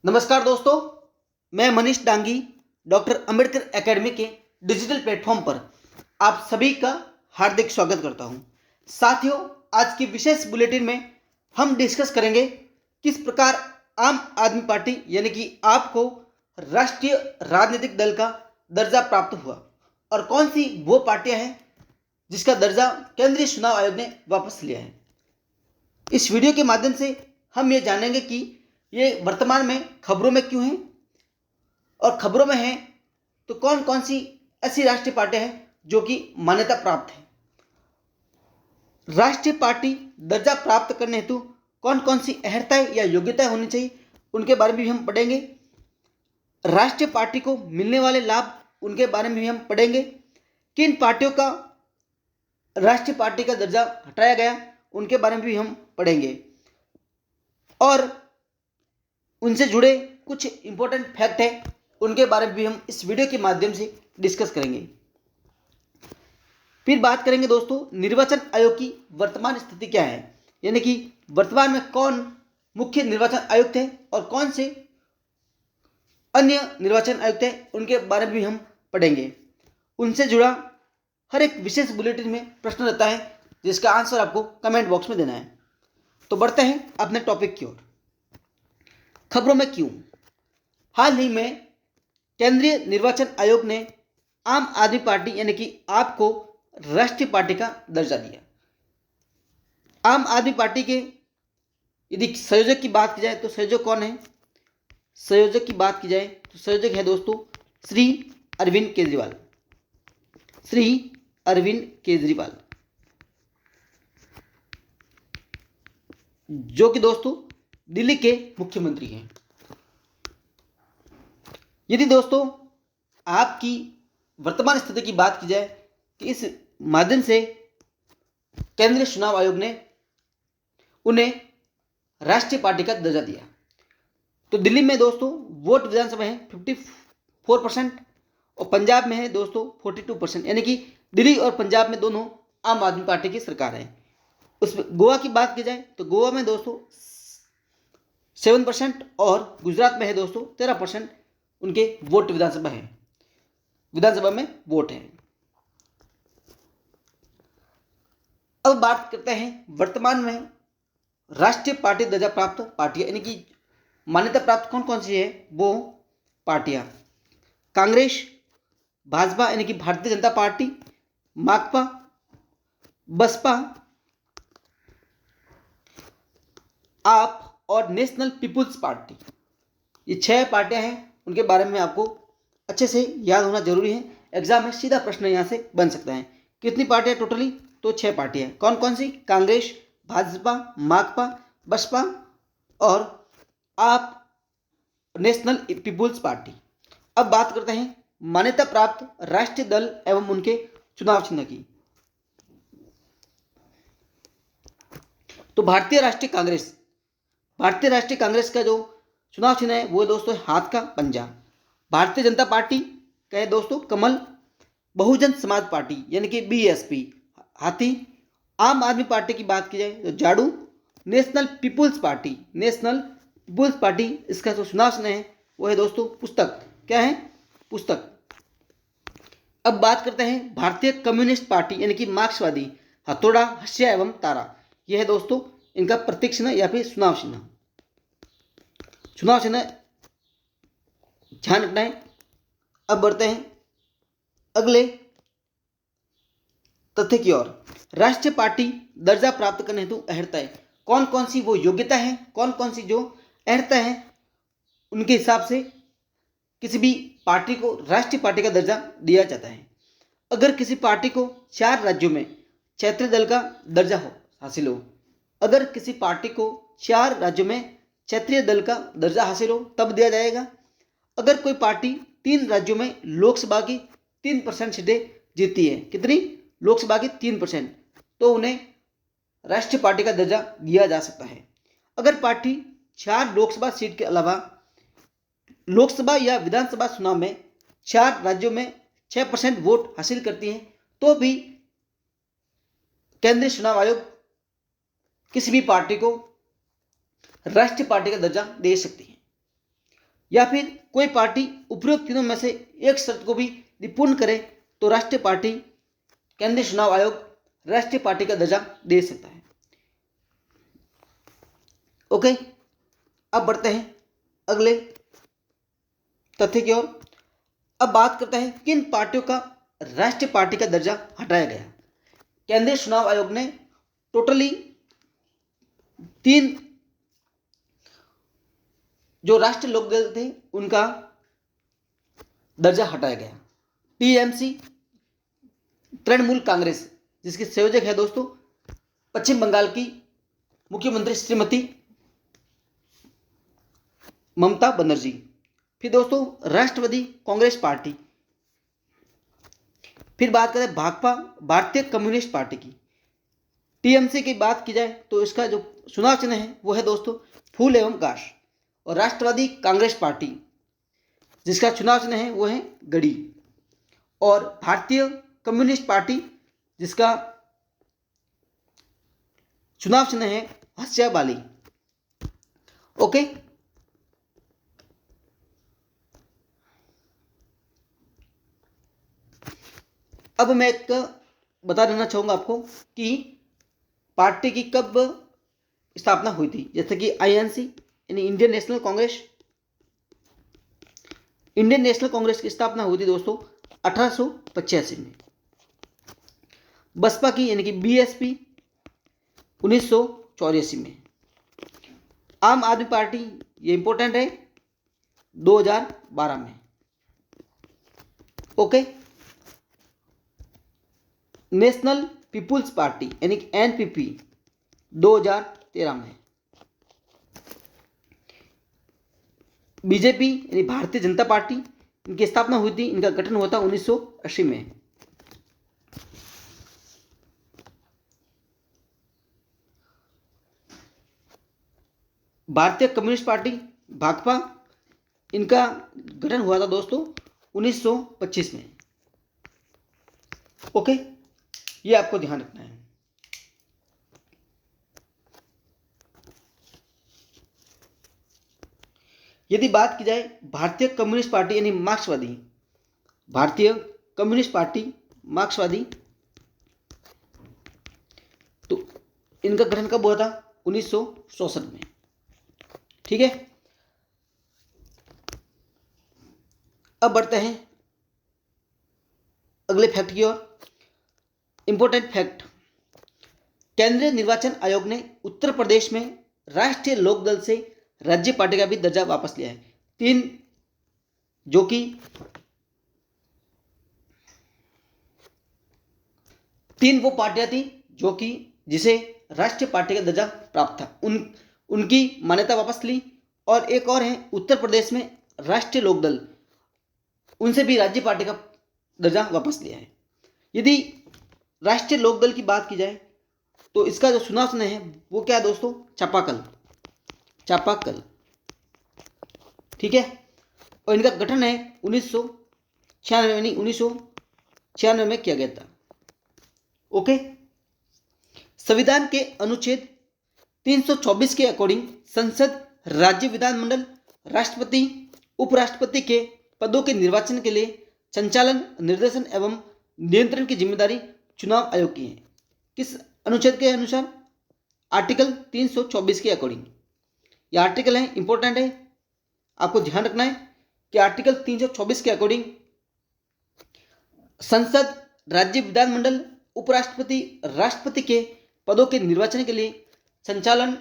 नमस्कार दोस्तों, मैं मनीष डांगी डॉक्टर अंबेडकर एकेडमी के डिजिटल प्लेटफॉर्म पर आप सभी का हार्दिक स्वागत करता हूं। साथियों, आज की विशेष बुलेटिन में हम डिस्कस करेंगे किस प्रकार आम आदमी पार्टी यानी कि आपको राष्ट्रीय राजनीतिक दल का दर्जा प्राप्त हुआ और कौन सी वो पार्टियां हैं जिसका दर्जा केंद्रीय चुनाव आयोग ने वापस लिया है। इस वीडियो के माध्यम से हम ये जानेंगे कि ये वर्तमान में खबरों में क्यों हैं और खबरों में हैं तो कौन कौन सी ऐसी राष्ट्रीय पार्टियां हैं जो कि मान्यता प्राप्त है। राष्ट्रीय पार्टी दर्जा प्राप्त करने हेतु कौन कौन सी अहर्ताएं या योग्यताएं होनी चाहिए उनके बारे में भी हम पढ़ेंगे। राष्ट्रीय पार्टी को मिलने वाले लाभ उनके बारे में भी हम पढ़ेंगे। किन पार्टियों का राष्ट्रीय पार्टी का दर्जा हटाया गया उनके बारे में भी हम पढ़ेंगे और उनसे जुड़े कुछ इंपॉर्टेंट फैक्ट है उनके बारे में भी हम इस वीडियो के माध्यम से डिस्कस करेंगे। फिर बात करेंगे दोस्तों निर्वाचन आयोग की वर्तमान स्थिति क्या है, यानी कि वर्तमान में कौन मुख्य निर्वाचन आयुक्त है और कौन से अन्य निर्वाचन आयुक्त है उनके बारे में भी हम पढ़ेंगे। उनसे जुड़ा हर एक विशेष बुलेटिन में प्रश्न रहता है जिसका आंसर आपको कमेंट बॉक्स में देना है। तो बढ़ते हैं अपने टॉपिक की ओर। खबरों में क्यों। हाल ही में केंद्रीय निर्वाचन आयोग ने आम आदमी पार्टी यानी कि आपको राष्ट्रीय पार्टी का दर्जा दिया। आम आदमी पार्टी के यदि संयोजक की बात की जाए तो संयोजक कौन है। संयोजक की बात की जाए तो संयोजक है दोस्तों श्री अरविंद केजरीवाल। श्री अरविंद केजरीवाल जो कि दोस्तों दिल्ली के मुख्यमंत्री हैं। यदि दोस्तों आपकी वर्तमान स्थिति की बात की जाए कि इस माध्यम से केंद्रीय चुनाव आयोग ने उन्हें राष्ट्रीय पार्टी का दर्जा दिया तो दिल्ली में दोस्तों वोट विधानसभा है 54% और पंजाब में है दोस्तों 42%, यानी कि दिल्ली और पंजाब में दोनों आम आदमी पार्टी की सरकार है। उसमें गोवा की बात की जाए तो गोवा में दोस्तों 7% और गुजरात में है दोस्तों 13% उनके वोट विधानसभा में वोट है। अब बात करते हैं वर्तमान में राष्ट्रीय पार्टी दर्जा प्राप्त पार्टियां यानी कि मान्यता प्राप्त कौन कौन सी है वो पार्टियां। कांग्रेस, भाजपा यानी कि भारतीय जनता पार्टी, माकपा, बसपा, आप और नेशनल पीपुल्स पार्टी। ये 6 पार्टियां हैं, उनके बारे में आपको अच्छे से याद होना जरूरी है। एग्जाम में सीधा प्रश्न यहां से बन सकता है। कितनी पार्टियां टोटली तो 6 पार्टियां। कौन कौन सी। कांग्रेस, भाजपा, माकपा, बसपा और आप नेशनल पीपुल्स पार्टी। अब बात करते हैं मान्यता प्राप्त राष्ट्रीय दल एवं उनके चुनाव चिन्ह की। तो भारतीय राष्ट्रीय कांग्रेस का जो चुनाव चिन्ह है वो दोस्तों हाथ का पंजा। भारतीय जनता पार्टी का है दोस्तों कमल। बहुजन समाज पार्टी यानी कि बीएसपी हाथी। आम आदमी पार्टी की बात की जाए तो झाड़ू। नेशनल पीपुल्स पार्टी इसका जो चुनाव चिन्ह है वो है दोस्तों पुस्तक। क्या है। पुस्तक। अब बात करते हैं भारतीय कम्युनिस्ट पार्टी यानी कि मार्क्सवादी। हथौड़ा, हंसिया एवं तारा। यह है दोस्तों इनका प्रतीक चिन्ह या फिर चुनाव चिन्ह ध्यान रखना है। अब बढ़ते हैं अगले तथ्य की ओर। राष्ट्रीय पार्टी दर्जा प्राप्त करने हेतु अहर्ताएं कौन कौन सी वो योग्यता है, कौन कौन सी जो अहर्ता है उनके हिसाब से किसी भी पार्टी को राष्ट्रीय पार्टी का दर्जा दिया जाता है। अगर किसी पार्टी को 4 राज्यों में क्षेत्रीय दल का दर्जा हासिल हो, अगर किसी पार्टी को 4 राज्यों में क्षेत्रीय दल का दर्जा हासिल हो तब दिया जाएगा। अगर कोई पार्टी 3 राज्यों में लोकसभा की 3% सीटें जीतती है, कितनी। लोकसभा की 3%, तो उन्हें राष्ट्रीय पार्टी का दर्जा दिया जा सकता है। अगर पार्टी 4 लोकसभा सीट के अलावा लोकसभा या विधानसभा चुनाव में 4 राज्यों में 6% वोट हासिल करती है तो भी केंद्रीय चुनाव आयोग किसी भी पार्टी को राष्ट्रीय पार्टी का दर्जा दे सकती है। या फिर कोई पार्टी उपरोक्त तीनों में से एक शर्त को भी यदि पूर्ण करे तो राष्ट्रीय पार्टी केंद्रीय चुनाव आयोग राष्ट्रीय पार्टी का दर्जा दे सकता है। ओके, अब बढ़ते हैं अगले तथ्य की ओर। अब बात करते हैं किन पार्टियों का राष्ट्रीय पार्टी का दर्जा हटाया गया। केंद्रीय चुनाव आयोग ने टोटली 3 जो राष्ट्रीय लोकदल थे उनका दर्जा हटाया गया। टीएमसी तृणमूल कांग्रेस, जिसकी संयोजक है दोस्तों पश्चिम बंगाल की मुख्यमंत्री श्रीमती ममता बनर्जी। फिर दोस्तों राष्ट्रवादी कांग्रेस पार्टी। फिर बात करें भाकपा भारतीय कम्युनिस्ट पार्टी की। टीएमसी की बात की जाए तो इसका जो चुनाव चिन्ह है वो है दोस्तों फूल एवं काश। और राष्ट्रवादी कांग्रेस पार्टी जिसका चुनाव चिन्ह है वो है घड़ी। और भारतीय कम्युनिस्ट पार्टी जिसका चुनाव चिन्ह है हंसिया बाली। ओके, अब मैं एक बता देना चाहूंगा आपको कि पार्टी की कब स्थापना हुई थी। जैसे कि आईएनसी यानी इंडियन नेशनल कांग्रेस की स्थापना हुई थी दोस्तों 1885 में। बसपा की यानी कि बीएसपी 1984 में। आम आदमी पार्टी, ये इंपॉर्टेंट है, 2012 में। ओके, नेशनल पीपुल्स पार्टी यानी कि एनपीपी 2013 में। बीजेपी यानी भारतीय जनता पार्टी, इनकी स्थापना हुई थी, इनका गठन हुआ था 1980 में। भारतीय कम्युनिस्ट पार्टी भाकपा, इनका गठन हुआ था दोस्तों 1925 में। ओके, ये आपको ध्यान रखना है। यदि बात की जाए भारतीय कम्युनिस्ट पार्टी यानी मार्क्सवादी, भारतीय कम्युनिस्ट पार्टी मार्क्सवादी, तो इनका गठन कब हुआ था 1964 में। ठीक है, अब बढ़ते हैं अगले फैक्ट की ओर। इंपॉर्टेंट फैक्ट, केंद्रीय निर्वाचन आयोग ने उत्तर प्रदेश में राष्ट्रीय लोकदल से राज्य पार्टी का भी दर्जा वापस लिया है। 3 जो कि 3 वो पार्टियां थी जो कि जिसे राष्ट्रीय पार्टी का दर्जा प्राप्त था, उनकी मान्यता वापस ली। और एक और है उत्तर प्रदेश में राष्ट्रीय लोकदल, उनसे भी राज्य पार्टी का दर्जा वापस लिया है। यदि राष्ट्रीय लोकदल की बात की जाए तो इसका जो चुनाव चिन्ह है वो क्या है दोस्तों, चापाकल। ठीक है, और इनका गठन है 1996 में किया गया था। ओके, संविधान के अनुच्छेद 324 के अकॉर्डिंग संसद, राज्य विधानमंडल, राष्ट्रपति, उपराष्ट्रपति के पदों के निर्वाचन के लिए संचालन, निर्देशन एवं नियंत्रण की जिम्मेदारी चुनाव आयोग की है। किस अनुच्छेद के अनुसार, आर्टिकल 324 के अकॉर्डिंग। यह आर्टिकल है, इंपॉर्टेंट है, आपको ध्यान रखना है कि आर्टिकल 324 के अकॉर्डिंग संसद, राज्य विधानमंडल, उपराष्ट्रपति, राष्ट्रपति के पदों के निर्वाचन के लिए संचालन,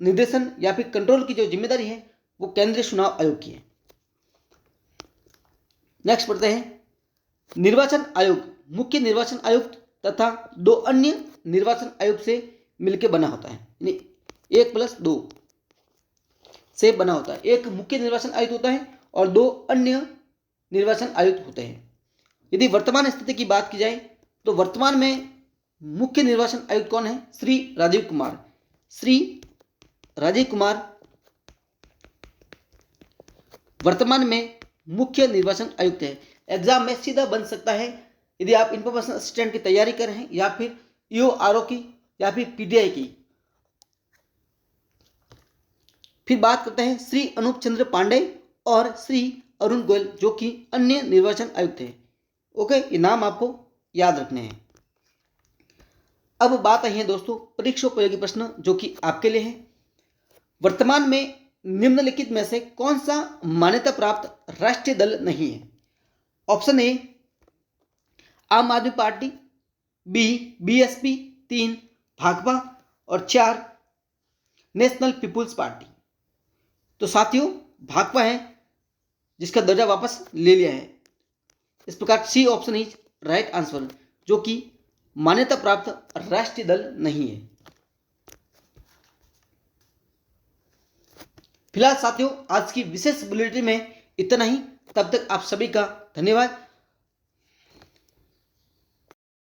निर्देशन या फिर कंट्रोल की जो जिम्मेदारी है वो केंद्रीय चुनाव आयोग की है। नेक्स्ट पढ़ते हैं, निर्वाचन आयोग मुख्य निर्वाचन आयुक्त तथा 2 अन्य निर्वाचन आयुक्त से मिलकर बना होता है, यानी 1+2 से बना होता है। एक मुख्य निर्वाचन आयुक्त होता है और 2 अन्य निर्वाचन आयुक्त होते हैं। यदि वर्तमान स्थिति की बात की जाए तो वर्तमान में मुख्य निर्वाचन आयुक्त कौन है, श्री राजीव कुमार वर्तमान में मुख्य निर्वाचन आयुक्त है। एग्जाम में सीधा बन सकता है यदि आप इंफॉर्मेशन असिस्टेंट की तैयारी कर रहे हैं या फिर ईओआरओ की या फिर पीडीआई की। फिर बात करते हैं श्री अनूप चंद्र पांडे और श्री अरुण गोयल जो कि अन्य निर्वाचन आयुक्त हैं। ओके, ये नाम आपको याद रखने हैं। अब बात आई है दोस्तों परीक्षा उपयोगी प्रश्न जो कि आपके लिए है। वर्तमान में निम्नलिखित में से कौन सा मान्यता प्राप्त राष्ट्रीय दल नहीं है? ऑप्शन ए आम आदमी पार्टी, बी बीएसपी, 3 भाकपा और 4 नेशनल पीपुल्स पार्टी। तो साथियों भाकपा है जिसका दर्जा वापस ले लिया है। इस प्रकार C option is right answer जो कि मान्यता प्राप्त राष्ट्रीय दल नहीं है। फिलहाल साथियों आज की विशेष बुलेटिन में इतना ही। तब तक आप सभी का धन्यवाद।